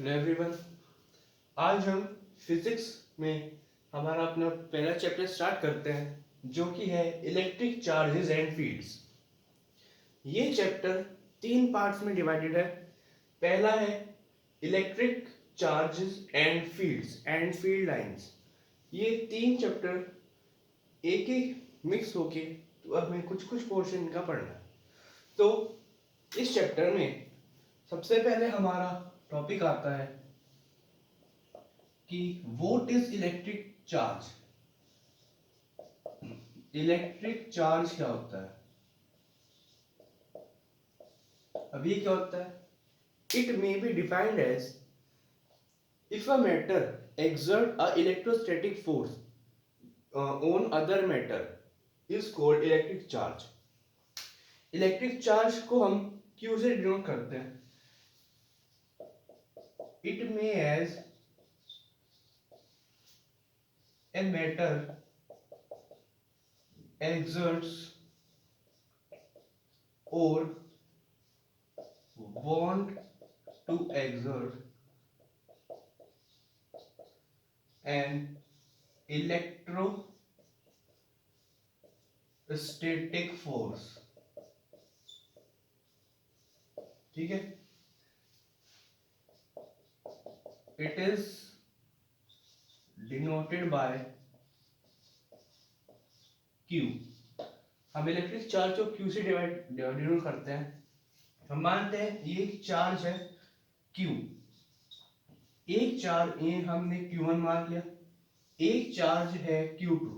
Hello everyone. आज हम physics में हमारा अपना पहला चैप्टर स्टार्ट करते हैं जो कि है इलेक्ट्रिक चार्जेस एंड फील्ड्स। ये चैप्टर 3 पार्ट्स में डिवाइडेड है। पहला है electric charges and field lines. ये 3 चैप्टर एक ही मिक्स होके तो अब हमें कुछ कुछ पोर्शन इनका पढ़ना है। तो इस चैप्टर में सबसे पहले हमारा टॉपिक आता है कि what is electric charge. Electric charge क्या होता है? अब ये क्या होता है? It may be defined as if a matter exert a electrostatic force on other matter is called electric charge। Electric charge को हम Q से डिनोट करते हैं। It may as a matter exerts or want to exert an electrostatic force। ठीक है, it is denoted by Q। हम electric charge को Q से डिनोट करते हैं। हम मानते हैं ये एक चार्ज है Q। एक चार्ज ये हमने Q1 मान लिया, एक चार्ज है Q2।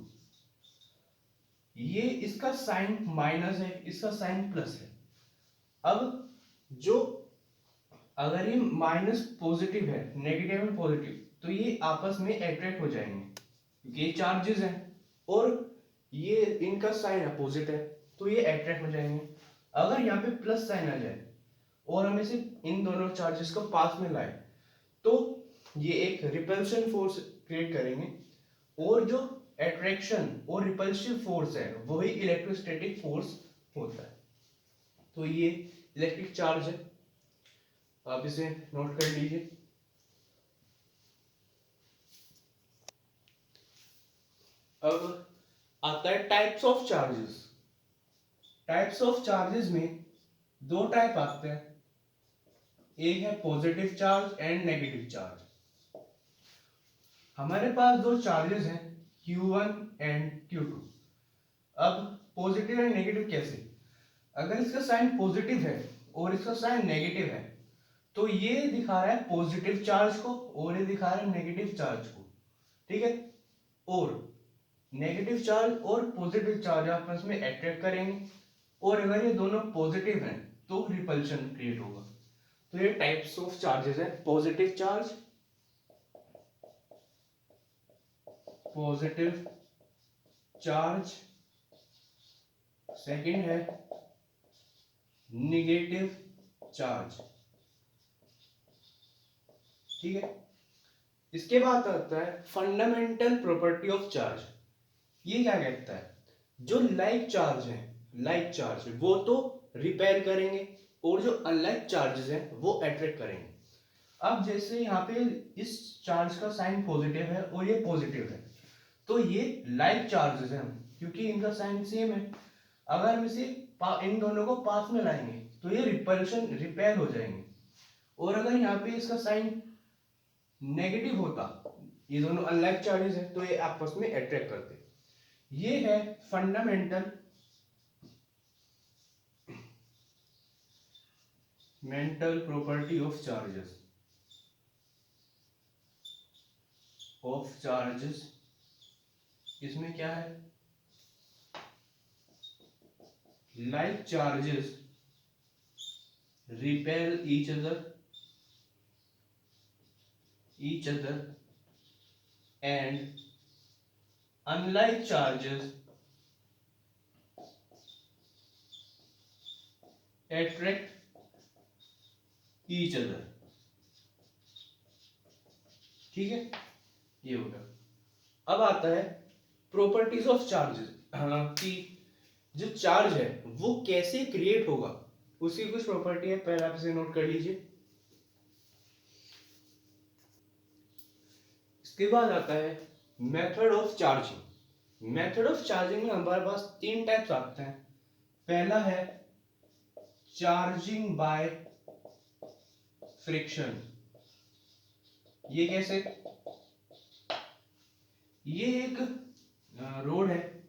ये इसका साइन माइनस है, इसका साइन प्लस है। अब जो अगर ये माइनस पॉजिटिव है, नेगेटिव एंड पॉजिटिव, तो ये आपस में अट्रैक्ट हो जाएंगे क्योंकि ये चार्जेस हैं और ये इनका साइन अपोजिट है तो ये अट्रैक्ट हो जाएंगे। अगर यहाँ पे प्लस साइन आ जाए और हम इसे इन दोनों चार्जेस को पास में लाए तो ये एक रिपल्शन फोर्स क्रिएट करेंगे और जो अट्रैक्शन और रिपल्सिव फोर्स है वही इलेक्ट्रोस्टैटिक फोर्स होता है। तो ये इलेक्ट्रिक चार्ज है, आप इसे नोट कर लीजिए। अब आता है types of charges. Types of charges में दो टाइप आते हैं, एक है positive charge and negative charge. हमारे पास दो चार्जेस हैं Q1 एंड Q2। अब पॉजिटिव एंड नेगेटिव कैसे? अगर इसका साइन पॉजिटिव है और इसका साइन नेगेटिव है तो ये दिखा रहा है पॉजिटिव चार्ज को और ये दिखा रहा है नेगेटिव चार्ज को। ठीक है, और नेगेटिव चार्ज और पॉजिटिव चार्ज आपस में अट्रैक्ट करेंगे और अगर ये दोनों पॉजिटिव हैं तो रिपल्शन क्रिएट होगा। तो ये टाइप्स ऑफ चार्जेस है, positive charge, positive charge, second है नेगेटिव चार्ज। ठीक है, इसके बाद आता है फंडामेंटल प्रॉपर्टी ऑफ चार्ज। ये क्या कहता है? जो लाइक चार्ज है, लाइक चार्ज वो तो रिपेल करेंगे और जो अनलाइक चार्जेस हैं वो अट्रैक्ट करेंगे। अब जैसे यहाँ पे इस चार्ज का साइन पॉजिटिव है और ये पॉजिटिव है तो ये लाइक चार्जेस हैं क्योंकि इनका साइन सेम है। अगर हम इसे इन दोनों को पास में लाएंगे तो ये रिपल्शन रिपेल हो जाएंगे और अगर यहाँ पे इसका साइन नेगेटिव होता, ये दोनों अनलाइक चार्जेस है तो ये आपस में अट्रैक्ट करते। ये है fundamental mental property of charges. इसमें क्या है? Like charges repel each other and unlike charges attract each other। ठीक है, ये होगा। अब आता है प्रॉपर्टीज ऑफ चार्जेस, कि जो चार्ज है वो कैसे क्रिएट होगा, उसकी कुछ प्रॉपर्टी है, पहले आप इसे नोट कर लीजिए। इसके बाद आता है method of charging. Method of charging में हमारे पास तीन टाइप्स आते हैं। पहला है चार्जिंग बाय फ्रिक्शन। ये कैसे? ये एक रोड है,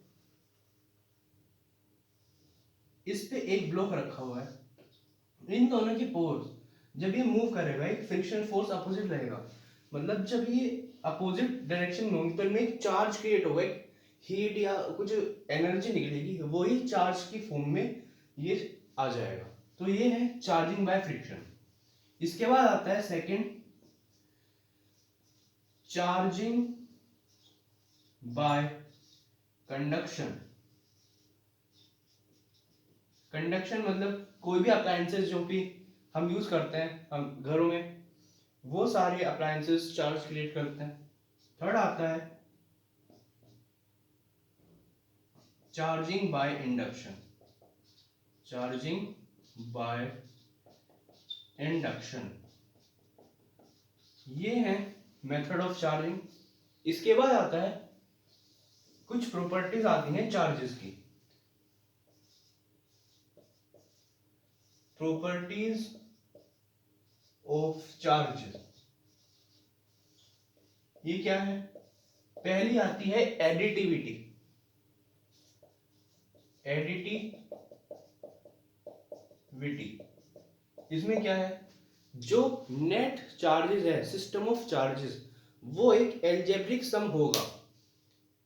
इस पे एक ब्लॉक रखा हुआ है, इन दोनों की फोर्स जब ये मूव करेगा एक फ्रिक्शन फोर्स अपोजिट रहेगा। मतलब जब ये अपोजिट डायरेक्शन में होंगे तो इनमें एक चार्ज क्रिएट होगा, एक हीट या कुछ एनर्जी निकलेगी, वही चार्ज की फॉर्म में ये आ जाएगा। तो ये है चार्जिंग बाय फ्रिक्शन। इसके बाद आता है second charging by conduction. Conduction मतलब कोई भी अप्लायंसेस जो भी हम यूज करते हैं हम घरों में, वो सारे अप्लायंसेस चार्ज क्रिएट करते हैं। थर्ड आता है charging by induction. Charging by induction ये है मेथड ऑफ चार्जिंग। इसके बाद आता है कुछ प्रॉपर्टीज आती हैं चार्जेस की। प्रॉपर्टीज ऑफ चार्जेस ये क्या है? पहली आती है एडिटिविटी। एडिटिविटी इसमें क्या है? जो नेट चार्जेस है सिस्टम ऑफ चार्जेस वो एक एल्जेब्रिक सम होगा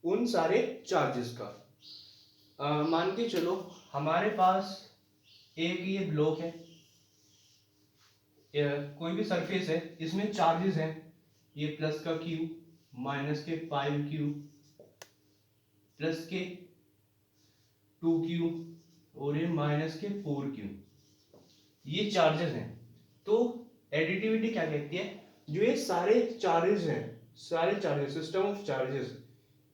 उन सारे चार्जेस का। मान के चलो हमारे पास एक ये ब्लॉक है, कोई भी सरफेस है, इसमें चार्जेस हैं, ये प्लस का क्यू, माइनस के 5q, प्लस के 2q और ये माइनस के 4q, ये चार्जेस हैं। तो एडिटिविटी क्या कहती है? जो ये सारे चार्जेस हैं, सारे चार्जेस सिस्टम ऑफ चार्जेस,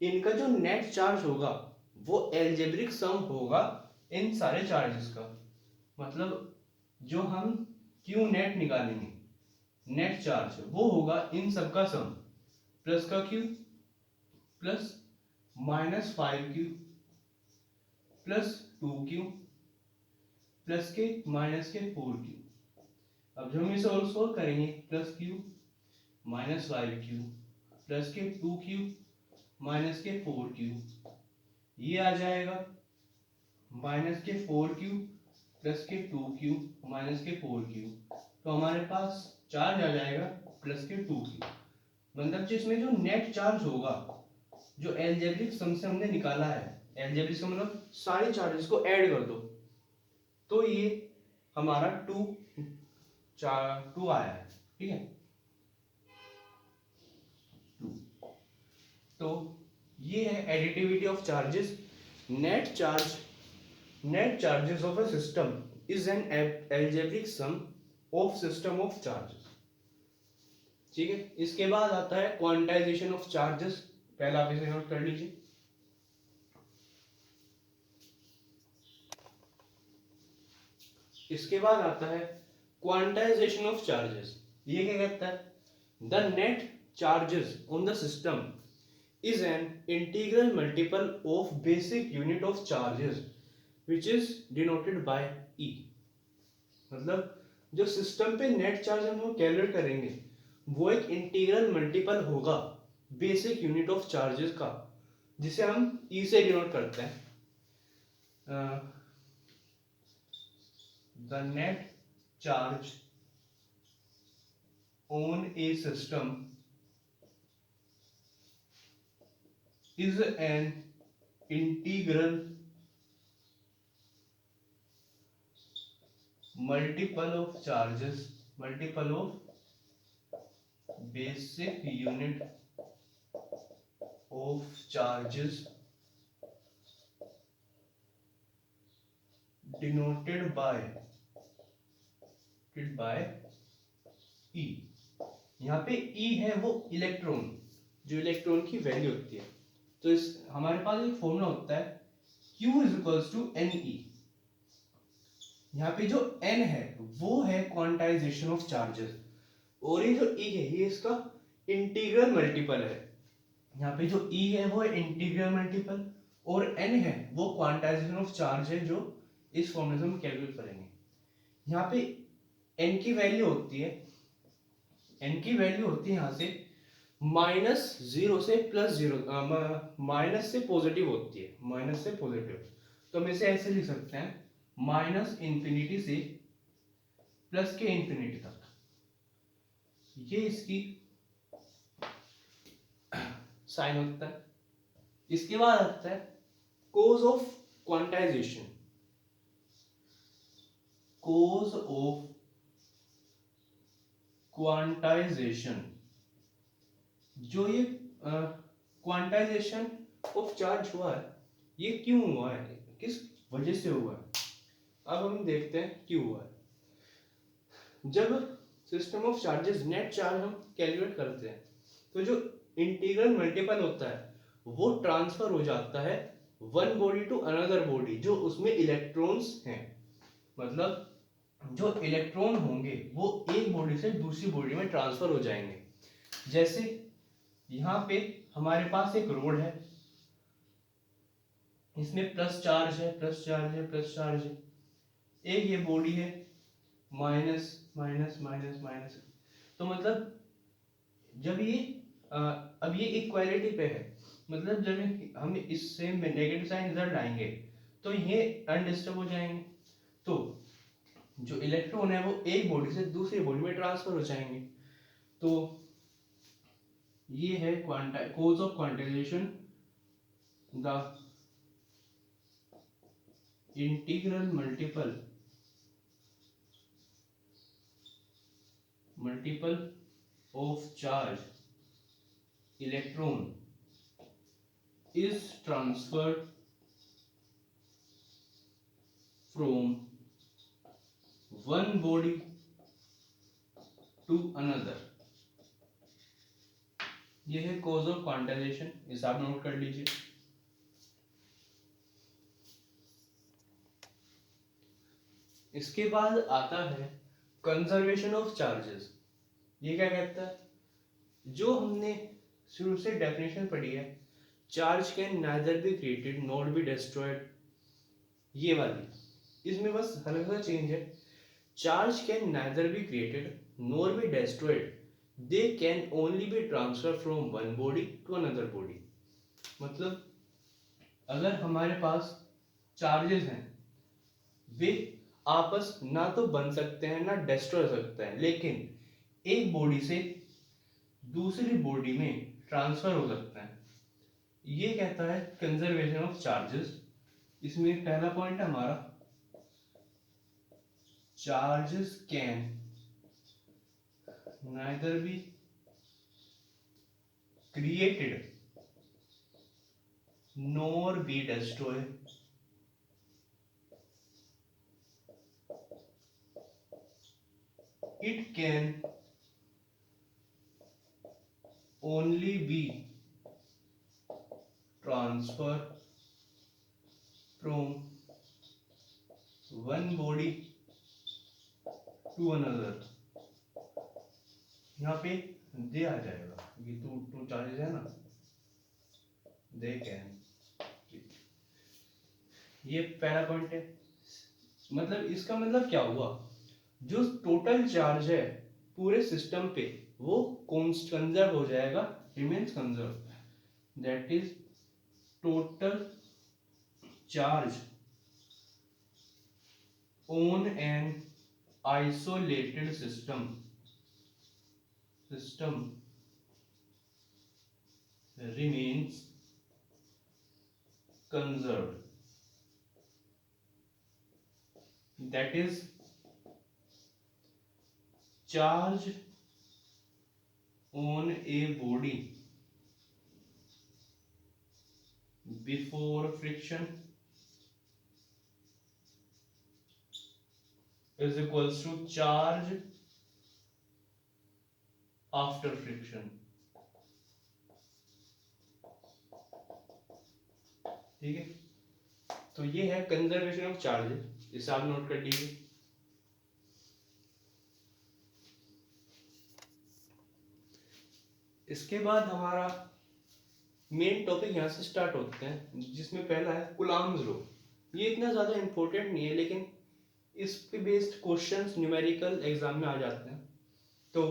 इनका जो नेट चार्ज होगा वो एल्जेब्रिक सम होगा इन सारे चार्जेस का। मतलब जो हम क्यू नेट निकालेंगे, नेट चार्ज वो होगा इन सब का सम, प्लस का Q plus minus 5q plus 2q plus के माइनस के 4q। अब जो हम इसे और सोल्व करेंगे, plus Q minus 5q plus के 2q माइनस के 4q, ये आ जाएगा माइनस के 4q प्लस के 2q माइनस के 4q। तो हमारे पास चार्ज आ जाएगा प्लस के 2q। मतलब जिसमें जो नेट चार्ज होगा जो एल्जेब्रिक सम से हमने निकाला है, एल्जेब्रिक सम मतलब सारे चार्जेस को ऐड कर दो, तो ये हमारा 2 आया है। ठीक है, 2। तो ये है additivity of charges. Net charges of a system is an algebraic sum of system of charges. ठीक है, इसके बाद आता है क्वांटाइजेशन ऑफ चार्जेस। पहला आप इसे नोट कर लीजिए। इसके बाद आता है क्वांटाइजेशन ऑफ चार्जेस। ये क्या कहता है? The net charges on the system is an integral multiple of basic unit of charges which is denoted by E। मतलब जो सिस्टम पे नेट चार्ज हम कैलकुलेट करेंगे वो एक इंटीग्रल मल्टीपल होगा बेसिक यूनिट ऑफ चार्जेस का, जिसे हम E से डिनोट करते हैं। The net charge on A system is an integral multiple of charges, multiple of basic unit of charges denoted by E। यहाँ पे E है वो इलेक्ट्रॉन, जो इलेक्ट्रॉन की वैल्यू होती है। तो इस हमारे पास एक फॉर्मूला होता है Q is equals to NE। यहाँ पे जो N है वो है क्वांटाइजेशन ऑफ चार्जेस, और ये जो E है ये इसका इंटीग्रल मल्टीपल है। यहाँ पे जो E है वो है इंटीग्रल मल्टीपल और N है वो क्वांटाइजेशन ऑफ चार्ज है जो इस फॉर्मूले से हम कैलकुलेट करेंगे। यहाँ पे N की वैल्यू होती है, N की वैल्यू होती है यहाँ से -0 से +0, माइनस से पॉजिटिव होती है, माइनस से पॉजिटिव। तो हम इसे ऐसे लिख सकते हैं -∞ से +∞ तक। ये इसकी साइन होता है। इसके बाद आता है cause of quantisation. Cause of quantisation, जो ये क्वांटाइजेशन ऑफ चार्ज हुआ है ये क्यों हुआ है, किस वजह से हुआ है, अब हम देखते हैं क्यों हुआ है। जब system of charges net charge हम कैलकुलेट करते हैं तो जो इंटीग्रल मल्टीपल होता है वो ट्रांसफर हो जाता है one body to another body जो उसमें इलेक्ट्रॉन्स हैं। मतलब जो इलेक्ट्रॉन होंगे वो एक बॉडी से दूसरी बॉडी में ट्रांसफर हो जाएंगे। जैसे यहाँ पे हमारे पास एक रोड है, इसमें प्लस चार्ज है, प्लस चार्ज है, प्लस चार्ज है। एक ये बॉडी है माइनस माइनस माइनस माइनस। तो मतलब जब ये अब ये इक्वालिटी पे है, मतलब जब हम इससे नेगेटिव साइन इधर लाएंगे तो ये अनडिस्टर्ब हो जाएंगे, तो जो इलेक्ट्रॉन है वो एक बॉडी से दूसरी बॉडी में ट्रांसफर हो जाएंगे। तो ये है cause of quantisation, the integral multiple of charge electron is transferred from one body to another। यह है cause of quantization, इसे आप नोट कर लीजिए। इसके बाद आता है कंजर्वेशन ऑफ चार्जेस। ये क्या कहता है, जो हमने शुरू से डेफिनेशन पढ़ी है, charge can neither be created not be destroyed, ये वाली, इसमें बस हल्का सा चेंज है। Charge can neither be created nor be destroyed, they can only be transfer from one body to another body. मतलब अगर हमारे पास चार्जेस हैं वे आपस ना तो बन सकते हैं ना डिस्ट्रॉय हो सकते हैं, लेकिन एक बॉडी से दूसरी बॉडी में ट्रांसफर हो सकते हैं। ये कहता है कंजर्वेशन ऑफ चार्जेस। इसमें पहला पॉइंट है हमारा charges can neither be created nor be destroyed, it can only be transferred from one body to another। यहाँ पे दे आ जाएगा, ये टू चार्जेस है ना, दे कैन, ये पहला पॉइंट है। मतलब इसका मतलब क्या हुआ, जो टोटल चार्ज है पूरे सिस्टम पे वो कंजर्व हो जाएगा, remains conserve. That is total charge on an isolated system remains conserved। That is charge on a body before friction is equals to charge after friction। ठीक है, तो ये है कंजर्वेशन ऑफ चार्ज, इसे आप नोट कर लीजिए। इसके बाद हमारा मेन टॉपिक यहाँ से स्टार्ट होते हैं, जिसमें पहला है कूलम्ब्स लॉ। ये इतना ज़्यादा इम्पोर्टेंट नहीं है, लेकिन इस पे बेस्ड क्वेश्चंस न्यूमेरिकल एग्जाम में आ जाते हैं। तो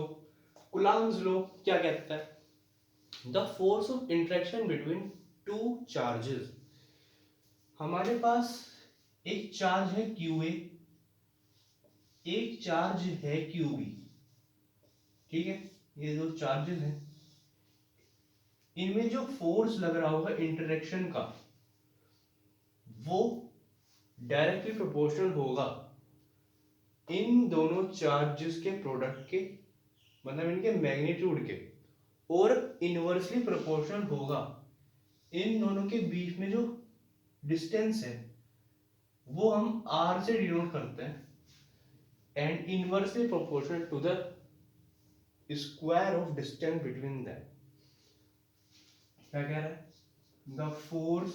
कूलम्ब्स लॉ क्या कहता है? The force of interaction between two charges. हमारे पास एक चार्ज है QA, एक चार्ज है QB, ठीक है। ये दो चार्जेस हैं, इनमें जो फोर्स लग रहा होगा इंटरेक्शन का, वो डायरेक्टली प्रोपोर्शनल होगा इन दोनों चार्जेस के प्रोडक्ट के, मतलब इनके मैग्नीट्यूड के, और इनवर्सली प्रोपोर्शनल होगा इन दोनों के बीच में जो डिस्टेंस है, वो हम R से डिनोट करते हैं, and inversely proportional to the square of distance between them. क्या कह रहा है? The force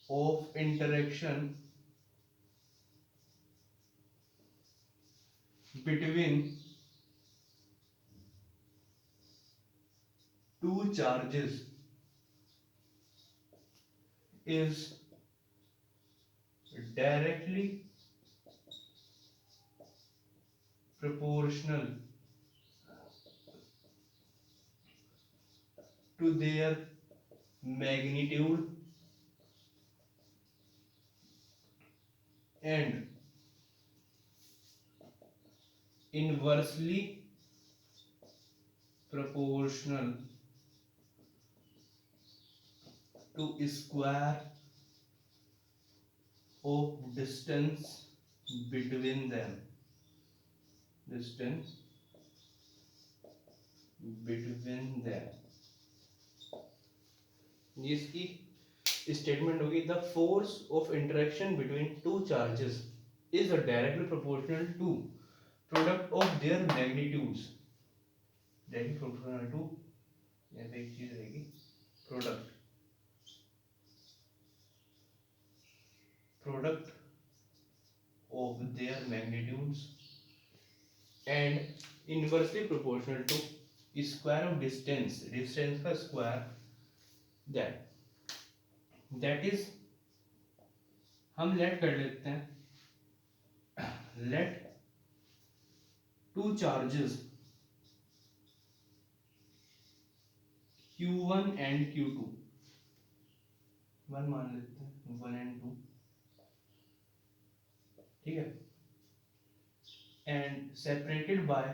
of interaction between two charges is directly proportional to their magnitude and inversely proportional to square of distance between them. Distance between them. इसकी statement होगी the force of interaction between two charges is directly proportional to product of their magnitudes. Directly proportional to, यहाँ पे एक चीज रहेगी, product of their magnitudes and inversely proportional to square of distance का square, that is, हम let कर लेते हैं, let two charges Q1 and Q2, one मान लेते हैं, 1 and 2, ठीक है, and separated by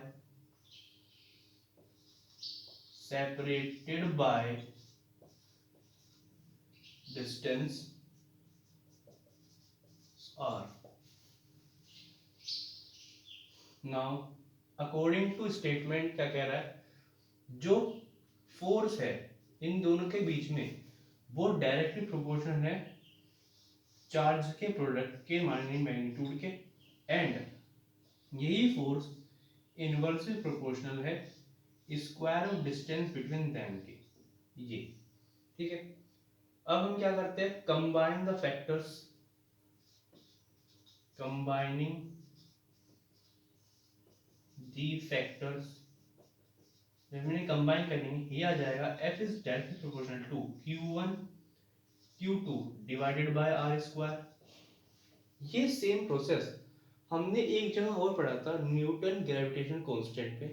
distance R. Now according to statement क्या कह रहा है? जो फोर्स है इन दोनों के बीच में, वो डायरेक्टली प्रोपोर्शनल है चार्ज के प्रोडक्ट के मैग्नीट्यूड के, एंड यही फोर्स इनवर्सली प्रोपोर्शनल है square of distance between them के, ये, ठीक है। अब हम क्या करते हैं? Combine the factors, combining the factors, जब मैंने कंबाइन करेंगे, ये आ जाएगा F is directly proportional to Q1 Q2 divided by R square. ये सेम प्रोसेस हमने एक जगह और पढ़ा था, न्यूटन ग्रेविटेशन कांस्टेंट पे,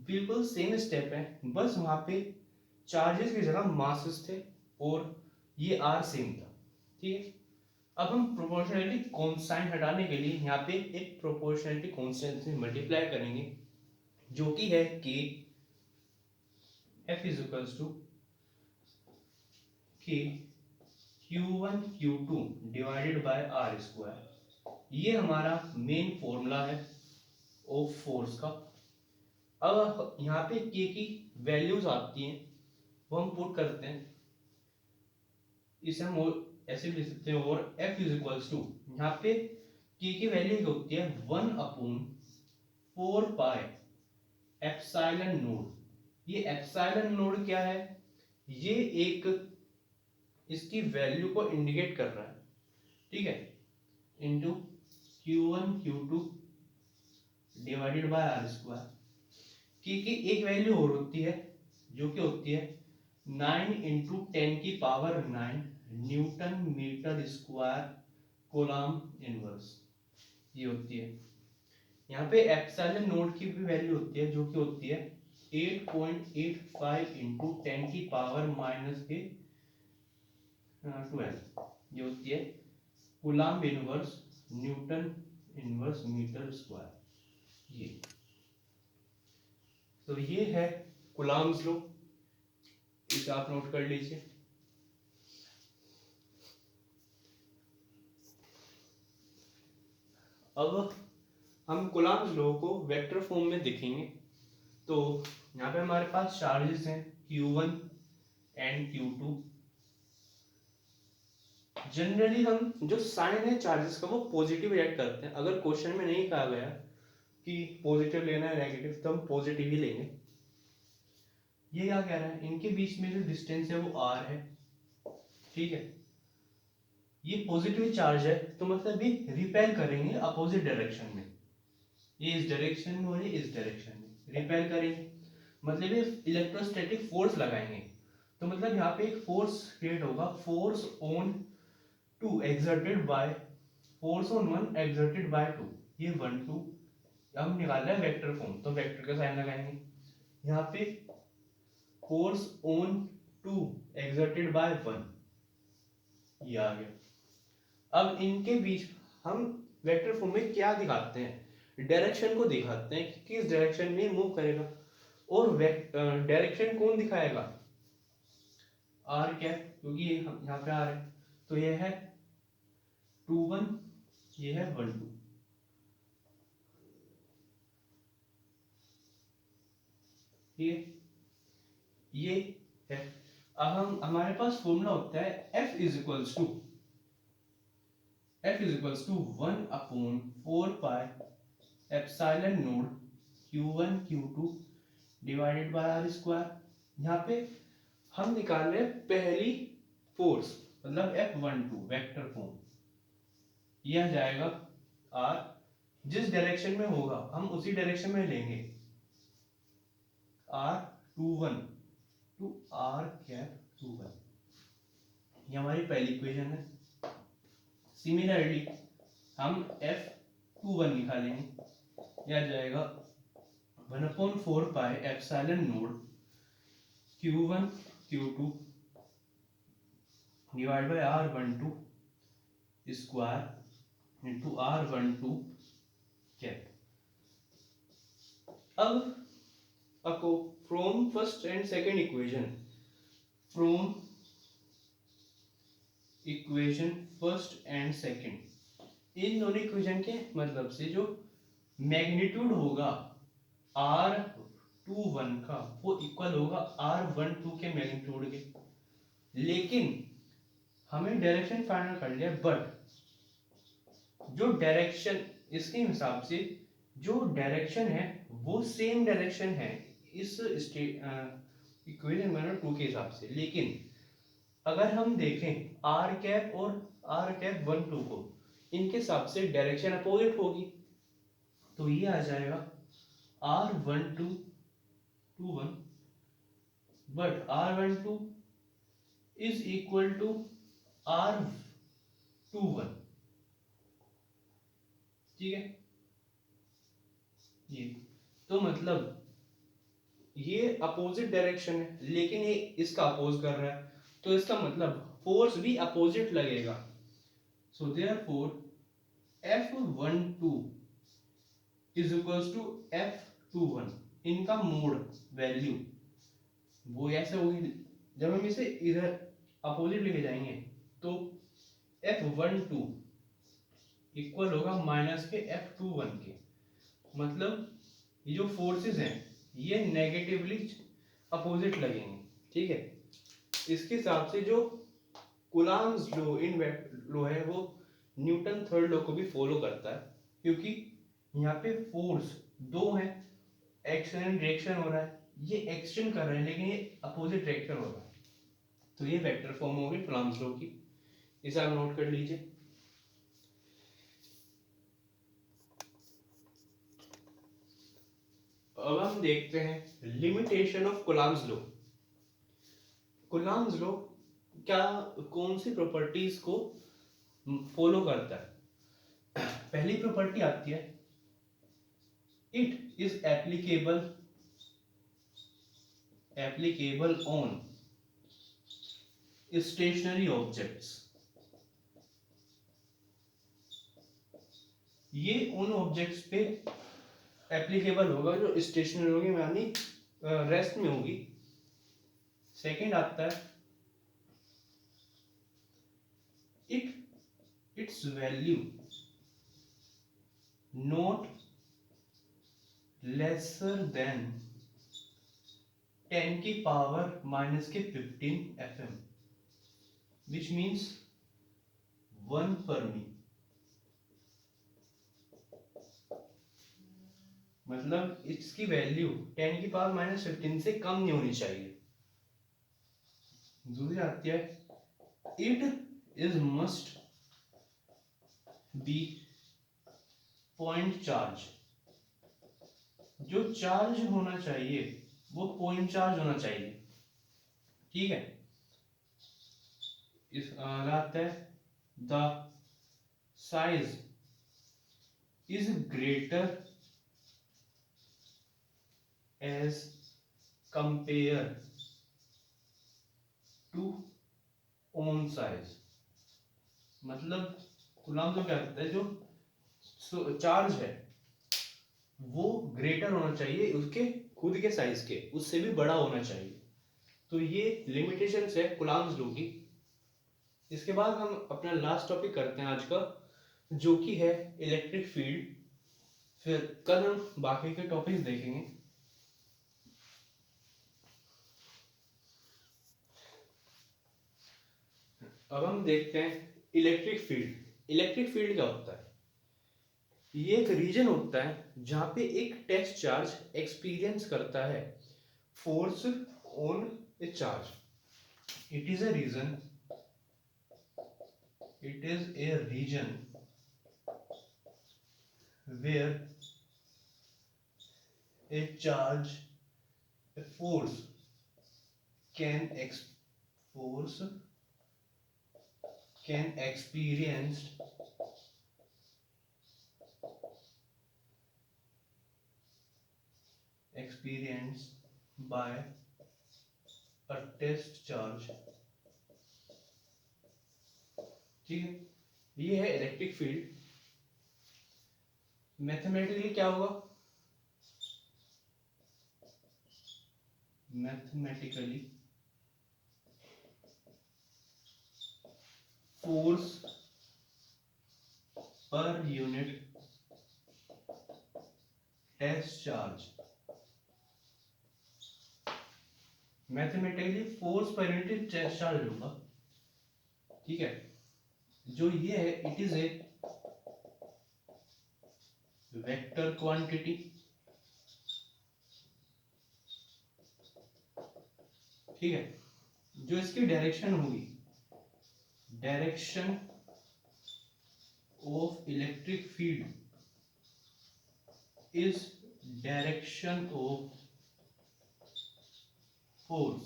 बिल्कुल सेम स्टेप है, बस वहां पे चार्जेस की जगह मासेस थे और ये R सेम था, ठीक है। अब हम प्रोपोर्शनलिटी कांस्टेंट हटाने के लिए यहाँ पे एक प्रोपोर्शनलिटी कांस्टेंट से मल्टीप्लाई करेंगे, जो कि है K, F is equals to K Q1 Q2 divided by R square. ये हमारा मेन फॉर्मूला है ऑफ फोर्स का। अब यहाँ पे K की वैल्यूज आती हैं, वो हम पुट करते हैं, इसे हम ऐसे भी लिख सकते हैं, और F इज इक्वल्स टू, यहाँ पे K की वैल्यू होती है 1/4 पाई एप्सिलॉन नोड। ये एप्सिलॉन नोड क्या है? ये एक इसकी वैल्यू को इंडिकेट कर रहा है, ठीक है, into Q1 Q2 divided by R square. कि एक वैल्यू और होती है जो कि होती है 9 into 10⁹ newton metre square coulomb inverse, ये होती है। यहाँ पे एप्सिलॉन नोट की भी वैल्यू होती है जो कि होती है 8.85 इंटू 10⁻12, ये होती है coulomb inverse newton inverse metre square. ये तो ये है कूलम्ब्स लॉ, इसे आप नोट कर लीजिए। अब हम कूलम्ब्स लॉ को वेक्टर फॉर्म में देखेंगे। तो यहाँ पे हमारे पास चार्जेस हैं Q1 एंड Q2। जनरली हम जो साइन है चार्जेस का वो पॉजिटिव रिएक्ट करते हैं। अगर क्वेश्चन में नहीं कहा गया कि पॉजिटिव लेना है नेगेटिव, तो हम पॉजिटिव ही लेंगे। ये क्या कह रहा है, इनके बीच में जो डिस्टेंस है वो r है, ठीक है। ये पॉजिटिव चार्ज है तो मतलब ये रिपेल करेंगे अपोजिट डायरेक्शन में, ये इस डायरेक्शन में और ये इस डायरेक्शन में रिपेल करेंगे, मतलब ये इलेक्ट्रोस्टैटिक फोर्स लगाएंगे। तो मतलब यहाँ पे एक फोर्स क्रिएट होगा, force on two exerted by force on one exerted by two, ये 1 2 हम निकाल रहे हैं वेक्टर फॉर्म, तो वेक्टर का साइन लगाएंगे। यहाँ पे force on two exerted by 1, ये आ गया। अब इनके बीच हम वेक्टर फॉर्म में क्या दिखाते हैं, डायरेक्शन को दिखाते हैं कि किस डायरेक्शन में मूव करेगा। और डायरेक्शन कौन दिखाएगा, आर कैप, क्योंकि ये यहाँ पे आर है, तो ये है 2 1, ये है 1 2, ठीक है, ये है। अब हम हमारे पास फॉर्मूला होता है F is equals to 1/4 pi epsilon naught Q1 Q2 divided by R square. यहाँ पे हम निकाल रहे हैं पहली फोर्स, मतलब F12 वेक्टर फॉर्म, यह जाएगा R, जिस डायरेक्शन में होगा हम उसी डायरेक्शन में लेंगे, R21 टू R कैप 21, ये हमारी पहली इक्वेशन है। सिमिलरली हम F21 निकालेंगे, यह जाएगा 1/4 pi epsilon naught Q1 Q2 divide by R12 square into R12 cap. अब आपको from first and second equation, from equation first and second, इन दोनों इक्वेशन के मतलब से जो मैग्नीट्यूड होगा R21 का वो इक्वल होगा R12 के मैग्नीट्यूड के। लेकिन हमें डायरेक्शन फाइंड कर लिया, बट जो डायरेक्शन, इसके हिसाब से जो डायरेक्शन है वो सेम डायरेक्शन है इस इक्वेशन में 2 के हिसाब से। लेकिन अगर हम देखें आर कैप और आर कैप 1 2 को, इनके हिसाब से डायरेक्शन अपोजिट होगी, तो ये आ जाएगा R12 21, but R12 is equal to R21, ठीक है। ये तो मतलब ये अपोजिट डायरेक्शन है, लेकिन ये इसका अपोज कर रहा है, तो इसका मतलब फोर्स भी अपोजिट लगेगा। So therefore F12 is equals to F21, इनका मोड वैल्यू वो ऐसे होगी, जब हम इसे इधर अपोजिट लेके जाएंगे तो F12 इक्वल होगा माइनस के F21 के, मतलब ये जो फोर्सेस हैं ये नेगेटिवली अपोजिट लगेंगे, ठीक है। इसके हिसाब से जो कूलम्ब्स लॉ इन लॉ है वो न्यूटन थर्ड लॉ को भी फॉलो करता है, क्योंकि यहाँ पे फोर्स दो है, एक्शन एंड रिएक्शन हो रहा है, ये एक्शन कर रहे हैं लेकिन ये अपोजिट रिएक्शन हो रहा है, तो ये वेक्टर फॉर्म होगी कूलम्ब्स लॉ की, इसे आप नोट कर लीजिए। अब हम देखते हैं limitation of Coulomb's law. Coulomb's law क्या कौन सी प्रॉपर्टीज को फॉलो करता है? पहली प्रॉपर्टी आती है it is applicable on stationary objects. ये उन ऑब्जेक्ट्स पे एप्लीकेबल होगा जो स्टेशनरी होगी, यानी रेस्ट में होगी। सेकंड आता है it's value not lesser than 10 की पावर माइनस के 15 FM, विच मीन्स 1 फर्मी। मतलब इसकी वैल्यू 10 की पावर माइनस 15 से कम नहीं होनी चाहिए। दूसरी आती है it is must be point charge. जो चार्ज होना चाहिए वो पॉइंट चार्ज होना चाहिए, ठीक है। इस आता है the size is greater as compare to own size. मतलब कूलम्ब क्या कहता है, जो चार्ज है वो ग्रेटर होना चाहिए उसके खुद के साइज के, उससे भी बड़ा होना चाहिए। तो ये लिमिटेशन है कूलम्ब्स लॉ की। इसके बाद हम अपना लास्ट टॉपिक करते हैं आज का, जो कि है इलेक्ट्रिक फील्ड। फिर कल हम बाकी के टॉपिक्स देखेंगे। अब हम देखते हैं इलेक्ट्रिक फील्ड। इलेक्ट्रिक फील्ड क्या होता है? ये एक रीजन होता है जहां पे एक टेस्ट चार्ज एक्सपीरियंस करता है force on a charge. It is a region where a charge, a force can experienced by a test charge, ठीक है। ये है इलेक्ट्रिक फील्ड। मैथमेटिकली क्या होगा? Mathematically force per unit test charge. Mathematically force per unit test charge होगा, ठीक है। जो ये है it is a vector quantity, ठीक है। जो इसकी डायरेक्शन होगी, direction of electric field is direction of force.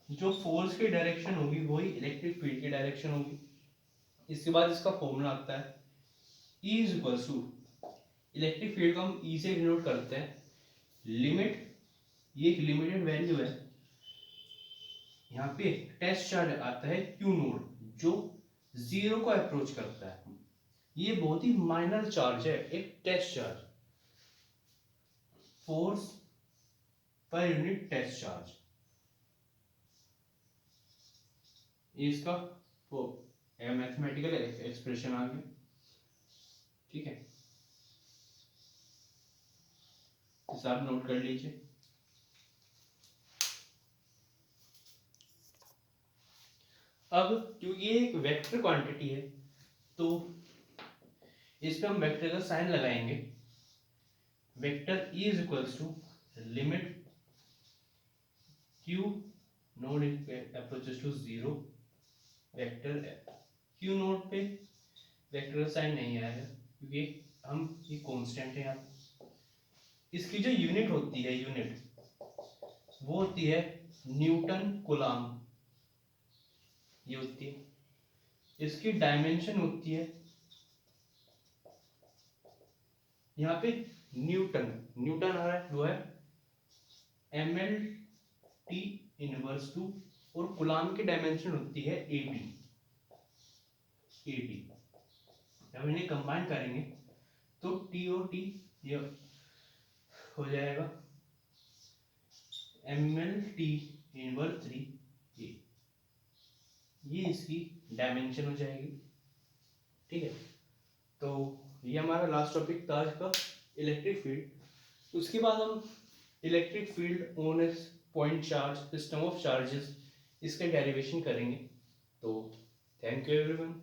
जो फोर्स की डायरेक्शन होगी वही इलेक्ट्रिक फील्ड की डायरेक्शन होगी। इसके बाद इसका फॉर्मूला आता है E is equal to, electric field को हम E से डिनोट करते हैं लिमिट, ये एक लिमिटेड वैल्यू है। यहाँ पे टेस्ट चार्ज आता है Q नोड, जो 0 को अप्रोच करता है। ये बहुत ही माइनर चार्ज है, एक test charge, force per unit test charge. इसका वो मैथमेटिकल एक्सप्रेशन आ गया, ठीक है। हिसाब नोट कर लीजिए। अब क्योंकि ये एक वेक्टर क्वांटिटी है तो इस पे हम वेक्टर का साइन लगाएंगे। Vector E is equals to limit Q naught approaches to 0, vector Q naught पे वेक्टर का साइन नहीं आएगा क्योंकि हम ये कांस्टेंट है यहाँ। इसकी जो यूनिट होती है, यूनिट वो होती है न्यूटन कूलाम, ये होती है। इसकी डायमेंशन होती है यहाँ पे न्यूटन, न्यूटन आ रहा है वो है mL/T⁻², और कूलाम की डायमेंशन होती है 80। जब इन्हें कंबाइन करेंगे तो T और T ये हो जाएगा mL/T⁻3, ये इसकी डायमेंशन हो जाएगी। ठीक है, तो ये हमारा लास्ट टॉपिक था आज का, इलेक्ट्रिक फील्ड। उसके बाद हम electric field on A point charge, system of charges, इसका डेरिवेशन करेंगे। तो थैंक यू एवरीवन।